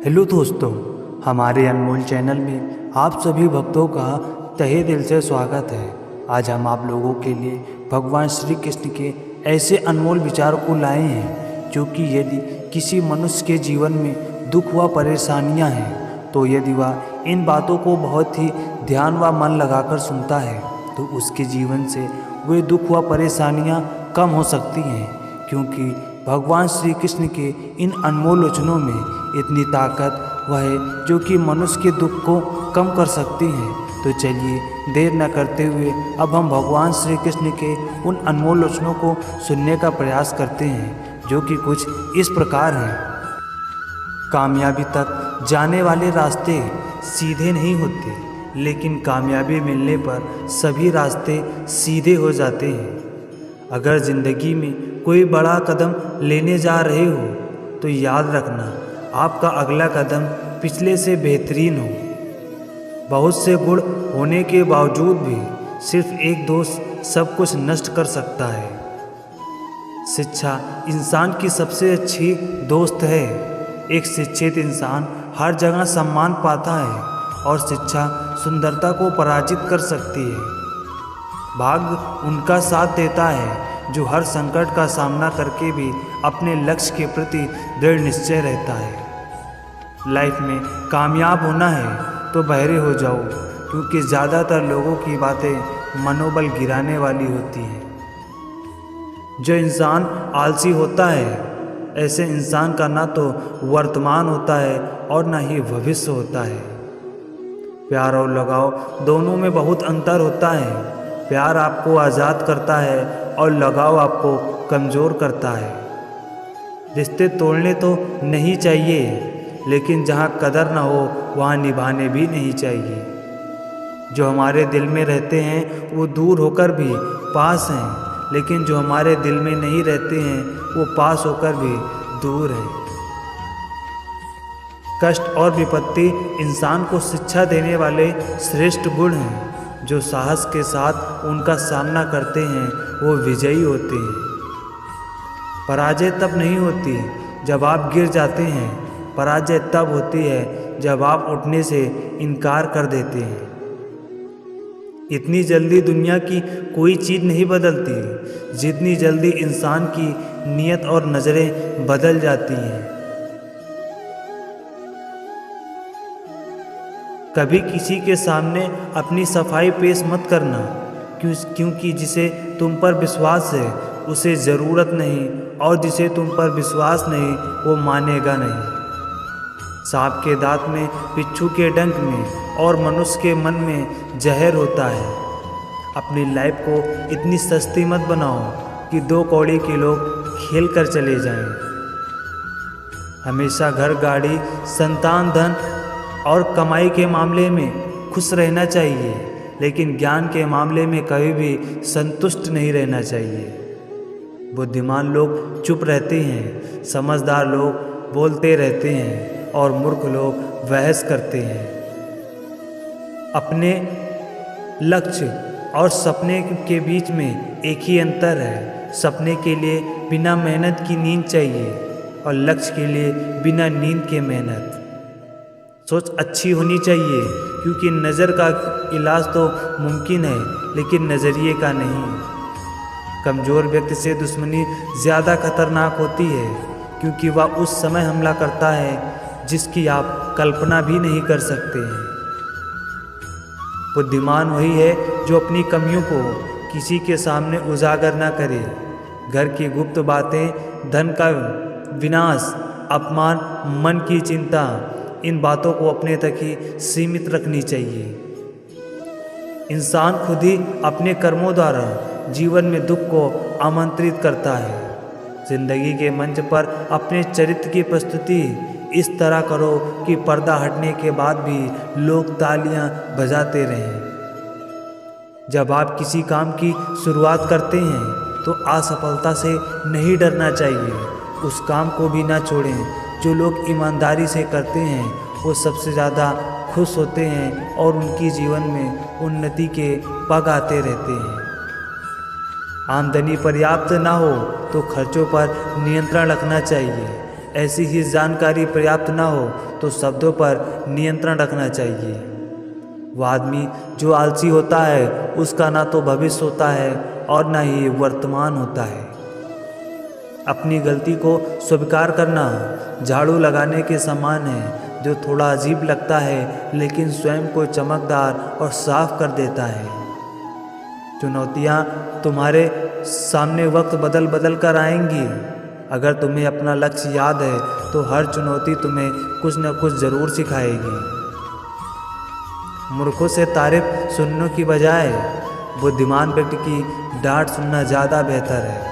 Hello दोस्तों, हमारे अनमोल channel में आप सभी भक्तों का तहे दिल से स्वागत है। आज हम आप लोगों के लिए भगवान श्री कृष्ण के ऐसे अनमोल विचारों को लाए हैं जो कि यदि किसी मनुष्य के जीवन में दुख व परेशानियां हैं तो यदि वह इन बातों को बहुत ही ध्यान व मन लगाकर सुनता है तो उसके जीवन से वे दुख व परेशानियां कम हो सकती हैं, क्योंकि भगवान श्री कृष्ण के इन अनमोल वचनों में इतनी ताकत वह है जो कि मनुष्य के दुख को कम कर सकती हैं। तो चलिए देर न करते हुए अब हम भगवान श्री कृष्ण के उन अनमोल वचनों को सुनने का प्रयास करते हैं, जो कि कुछ इस प्रकार हैं। कामयाबी तक जाने वाले रास्ते सीधे नहीं होते, लेकिन कामयाबी मिलने पर सभी रास्ते सीधे हो जाते हैं। अगर ज़िंदगी में कोई बड़ा कदम लेने जा रहे हो तो याद रखना आपका अगला कदम पिछले से बेहतरीन हो। बहुत से गुण होने के बावजूद भी सिर्फ एक दोस्त सब कुछ नष्ट कर सकता है। शिक्षा इंसान की सबसे अच्छी दोस्त है। एक शिक्षित इंसान हर जगह सम्मान पाता है और शिक्षा सुंदरता को पराजित कर सकती है। भाग्य उनका साथ देता है जो हर संकट का सामना करके भी अपने लक्ष्य के प्रति दृढ़ निश्चय रहता है। लाइफ में कामयाब होना है तो बहरे हो जाओ, क्योंकि ज़्यादातर लोगों की बातें मनोबल गिराने वाली होती हैं। जो इंसान आलसी होता है, ऐसे इंसान का ना तो वर्तमान होता है और ना ही भविष्य होता है। प्यार और लगाव दोनों में बहुत अंतर होता है। प्यार आपको आज़ाद करता है और लगाव आपको कमज़ोर करता है। रिश्ते तोड़ने तो नहीं चाहिए, लेकिन जहाँ कदर ना हो वहाँ निभाने भी नहीं चाहिए। जो हमारे दिल में रहते हैं वो दूर होकर भी पास हैं, लेकिन जो हमारे दिल में नहीं रहते हैं वो पास होकर भी दूर हैं। कष्ट और विपत्ति इंसान को शिक्षा देने वाले श्रेष्ठ गुण हैं। जो साहस के साथ उनका सामना करते हैं वो विजयी होते हैं। पराजय तब नहीं होती जब आप गिर जाते हैं, पराजय तब होती है जब आप उठने से इनकार कर देते हैं। इतनी जल्दी दुनिया की कोई चीज़ नहीं बदलती जितनी जल्दी इंसान की नीयत और नज़रें बदल जाती हैं। कभी किसी के सामने अपनी सफाई पेश मत करना, क्योंकि जिसे तुम पर विश्वास है उसे ज़रूरत नहीं, और जिसे तुम पर विश्वास नहीं वो मानेगा नहीं। सांप के दांत में, बिच्छू के डंक में और मनुष्य के मन में जहर होता है। अपनी लाइफ को इतनी सस्ती मत बनाओ कि दो कौड़ी के लोग खेल कर चले जाएं। हमेशा घर, गाड़ी, संतान, धन और कमाई के मामले में खुश रहना चाहिए, लेकिन ज्ञान के मामले में कभी भी संतुष्ट नहीं रहना चाहिए। बुद्धिमान लोग चुप रहते हैं, समझदार लोग बोलते रहते हैं और मूर्ख लोग बहस करते हैं। अपने लक्ष्य और सपने के बीच में एक ही अंतर है। सपने के लिए बिना मेहनत की नींद चाहिए और लक्ष्य के लिए बिना नींद के मेहनत। सोच अच्छी होनी चाहिए, क्योंकि नज़र का इलाज तो मुमकिन है लेकिन नज़रिए का नहीं। कमज़ोर व्यक्ति से दुश्मनी ज़्यादा खतरनाक होती है, क्योंकि वह उस समय हमला करता है जिसकी आप कल्पना भी नहीं कर सकते हैं। बुद्धिमान वही है जो अपनी कमियों को किसी के सामने उजागर ना करे। घर की गुप्त बातें, धन का विनाश, अपमान, मन की चिंता, इन बातों को अपने तक ही सीमित रखनी चाहिए। इंसान खुद ही अपने कर्मों द्वारा जीवन में दुख को आमंत्रित करता है। जिंदगी के मंच पर अपने चरित्र की प्रस्तुति इस तरह करो कि पर्दा हटने के बाद भी लोग तालियां बजाते रहें। जब आप किसी काम की शुरुआत करते हैं तो असफलता से नहीं डरना चाहिए। उस काम को भी ना छोड़ें। जो लोग ईमानदारी से करते हैं वो सबसे ज़्यादा खुश होते हैं और उनकी जीवन में उन्नति के पग आते रहते हैं। आमदनी पर्याप्त ना हो तो खर्चों पर नियंत्रण रखना चाहिए। ऐसी ही जानकारी पर्याप्त न हो तो शब्दों पर नियंत्रण रखना चाहिए। वह आदमी जो आलसी होता है उसका ना तो भविष्य होता है और ना ही वर्तमान होता है। अपनी गलती को स्वीकार करना झाड़ू लगाने के समान है, जो थोड़ा अजीब लगता है लेकिन स्वयं को चमकदार और साफ कर देता है। चुनौतियाँ तुम्हारे सामने वक्त बदल बदल कर आएंगी। अगर तुम्हें अपना लक्ष्य याद है तो हर चुनौती तुम्हें कुछ न कुछ ज़रूर सिखाएगी। मूर्खों से तारीफ सुनने की बजाय बुद्धिमान व्यक्ति की डांट सुनना ज़्यादा बेहतर है।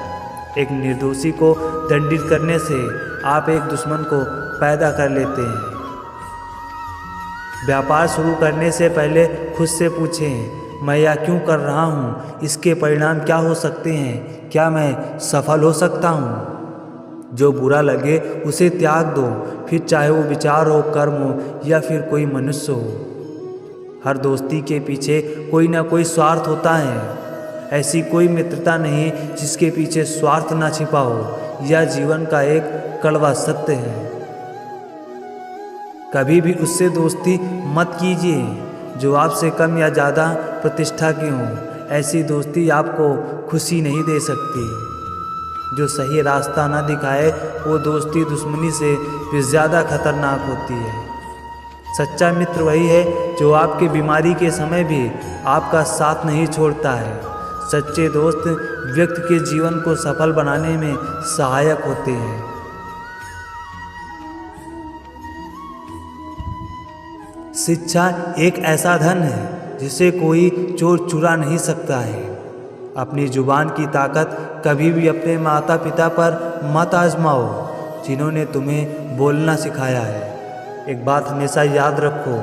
एक निर्दोषी को दंडित करने से आप एक दुश्मन को पैदा कर लेते हैं। व्यापार शुरू करने से पहले खुद से पूछें, मैं यह क्यों कर रहा हूँ? इसके परिणाम क्या हो सकते हैं? क्या मैं सफल हो सकता हूँ? जो बुरा लगे उसे त्याग दो, फिर चाहे वो विचार हो, कर्म हो या फिर कोई मनुष्य हो। हर दोस्ती के पीछे कोई ना कोई स्वार्थ होता है। ऐसी कोई मित्रता नहीं जिसके पीछे स्वार्थ ना छिपा हो। यह जीवन का एक कड़वा सत्य है। कभी भी उससे दोस्ती मत कीजिए जो आपसे कम या ज़्यादा प्रतिष्ठा की हो। ऐसी दोस्ती आपको खुशी नहीं दे सकती। जो सही रास्ता ना दिखाए वो दोस्ती दुश्मनी से भी ज़्यादा खतरनाक होती है। सच्चा मित्र वही है जो आपकी बीमारी के समय भी आपका साथ नहीं छोड़ता है। सच्चे दोस्त व्यक्ति के जीवन को सफल बनाने में सहायक होते हैं। शिक्षा एक ऐसा धन है जिसे कोई चोर चुरा नहीं सकता है। अपनी जुबान की ताकत कभी भी अपने माता पिता पर मत आजमाओ जिन्होंने तुम्हें बोलना सिखाया है। एक बात हमेशा याद रखो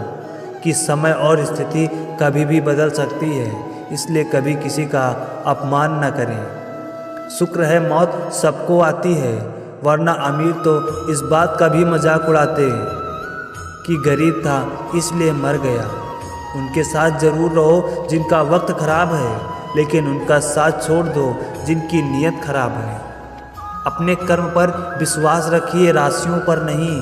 कि समय और स्थिति कभी भी बदल सकती है, इसलिए कभी किसी का अपमान न करें। शुक्र है मौत सबको आती है, वरना अमीर तो इस बात का भी मजाक उड़ाते कि गरीब था इसलिए मर गया। उनके साथ जरूर रहो जिनका वक्त खराब है, लेकिन उनका साथ छोड़ दो जिनकी नीयत खराब है। अपने कर्म पर विश्वास रखिए, राशियों पर नहीं।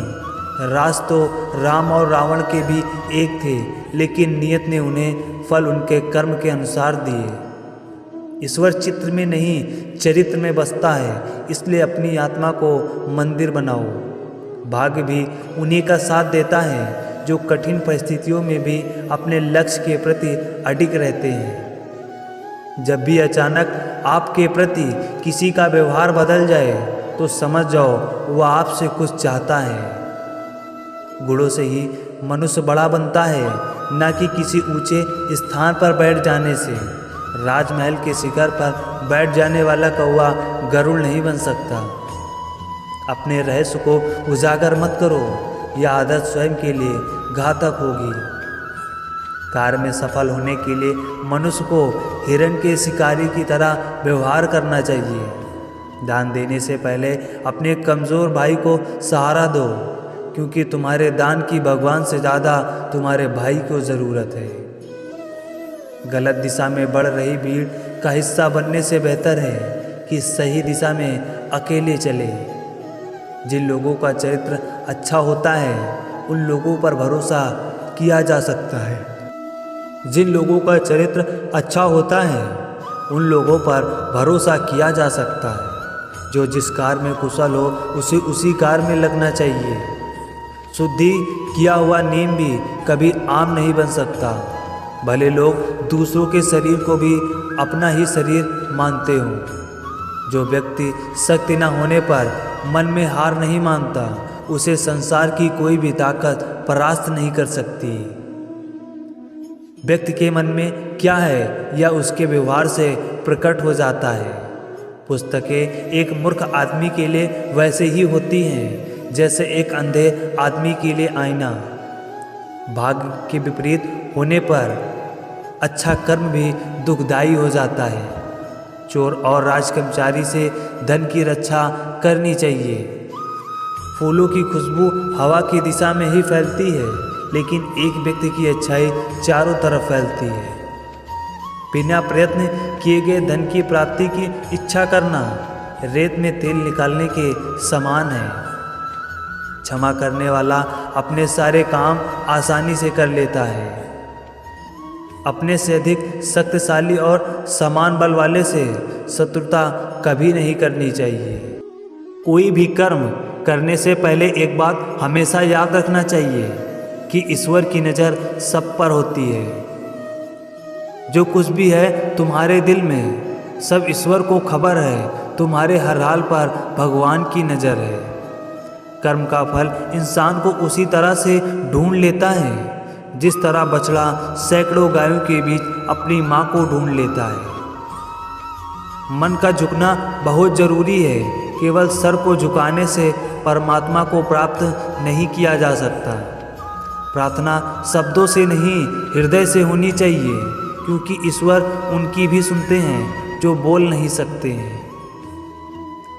राज तो राम और रावण के भी एक थे, लेकिन नियत ने उन्हें फल उनके कर्म के अनुसार दिए। ईश्वर चित्र में नहीं चरित्र में बसता है, इसलिए अपनी आत्मा को मंदिर बनाओ। भाग्य भी उन्हीं का साथ देता है जो कठिन परिस्थितियों में भी अपने लक्ष्य के प्रति अडिग रहते हैं। जब भी अचानक आपके प्रति किसी का व्यवहार बदल जाए तो समझ जाओ वह आपसे कुछ चाहता है। गुणों से ही मनुष्य बड़ा बनता है, न कि किसी ऊंचे स्थान पर बैठ जाने से। राजमहल के शिखर पर बैठ जाने वाला कौवा गरुड़ नहीं बन सकता। अपने रहस्य को उजागर मत करो, यह आदत स्वयं के लिए घातक होगी। कार्य में सफल होने के लिए मनुष्य को हिरण के शिकारी की तरह व्यवहार करना चाहिए। दान देने से पहले अपने कमज़ोर भाई को सहारा दो, क्योंकि तुम्हारे दान की भगवान से ज़्यादा तुम्हारे भाई को ज़रूरत है। गलत दिशा में बढ़ रही भीड़ का हिस्सा बनने से बेहतर है कि सही दिशा में अकेले चले। जिन लोगों का चरित्र अच्छा होता है उन लोगों पर भरोसा किया जा सकता है। जिन लोगों का चरित्र अच्छा होता है उन लोगों पर भरोसा किया जा सकता है। जो जिस कार्य में कुशल हो उसे उसी कार्य में लगना चाहिए। शुद्धि किया हुआ नीम भी कभी आम नहीं बन सकता, भले लोग दूसरों के शरीर को भी अपना ही शरीर मानते हों। जो व्यक्ति शक्ति न होने पर मन में हार नहीं मानता, उसे संसार की कोई भी ताकत परास्त नहीं कर सकती। व्यक्ति के मन में क्या है यह उसके व्यवहार से प्रकट हो जाता है। पुस्तकें एक मूर्ख आदमी के लिए वैसे ही होती हैं जैसे एक अंधे आदमी के लिए आईना। भाग्य के विपरीत होने पर अच्छा कर्म भी दुखदायी हो जाता है। चोर और राजकर्मचारी से धन की रक्षा करनी चाहिए। फूलों की खुशबू हवा की दिशा में ही फैलती है, लेकिन एक व्यक्ति की अच्छाई चारों तरफ फैलती है। बिना प्रयत्न किए गए धन की प्राप्ति की इच्छा करना रेत में तेल निकालने के समान है। क्षमा करने वाला अपने सारे काम आसानी से कर लेता है। अपने से अधिक शक्तिशाली और समान बल वाले से शत्रुता कभी नहीं करनी चाहिए। कोई भी कर्म करने से पहले एक बात हमेशा याद रखना चाहिए कि ईश्वर की नज़र सब पर होती है। जो कुछ भी है तुम्हारे दिल में, सब ईश्वर को खबर है। तुम्हारे हर हाल पर भगवान की नज़र है। कर्म का फल इंसान को उसी तरह से ढूंढ लेता है जिस तरह बछड़ा सैकड़ों गायों के बीच अपनी माँ को ढूंढ लेता है। मन का झुकना बहुत ज़रूरी है। केवल सर को झुकाने से परमात्मा को प्राप्त नहीं किया जा सकता। प्रार्थना शब्दों से नहीं, हृदय से होनी चाहिए, क्योंकि ईश्वर उनकी भी सुनते हैं जो बोल नहीं सकते हैं।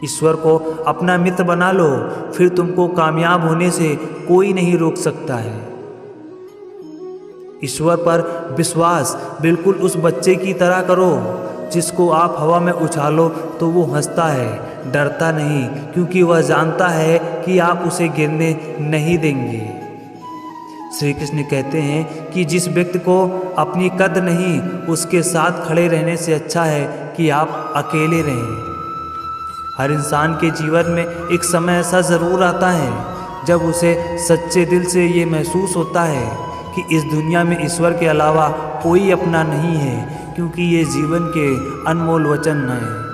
ईश्वर को अपना मित्र बना लो, फिर तुमको कामयाब होने से कोई नहीं रोक सकता है। ईश्वर पर विश्वास बिल्कुल उस बच्चे की तरह करो जिसको आप हवा में उछालो तो वो हंसता है, डरता नहीं, क्योंकि वह जानता है कि आप उसे गिरने नहीं देंगे। श्री कृष्ण कहते हैं कि जिस व्यक्ति को अपनी कद्र नहीं, उसके साथ खड़े रहने से अच्छा है कि आप अकेले रहें। हर इंसान के जीवन में एक समय ऐसा ज़रूर आता है जब उसे सच्चे दिल से ये महसूस होता है कि इस दुनिया में ईश्वर के अलावा कोई अपना नहीं है, क्योंकि ये जीवन के अनमोल वचन हैं।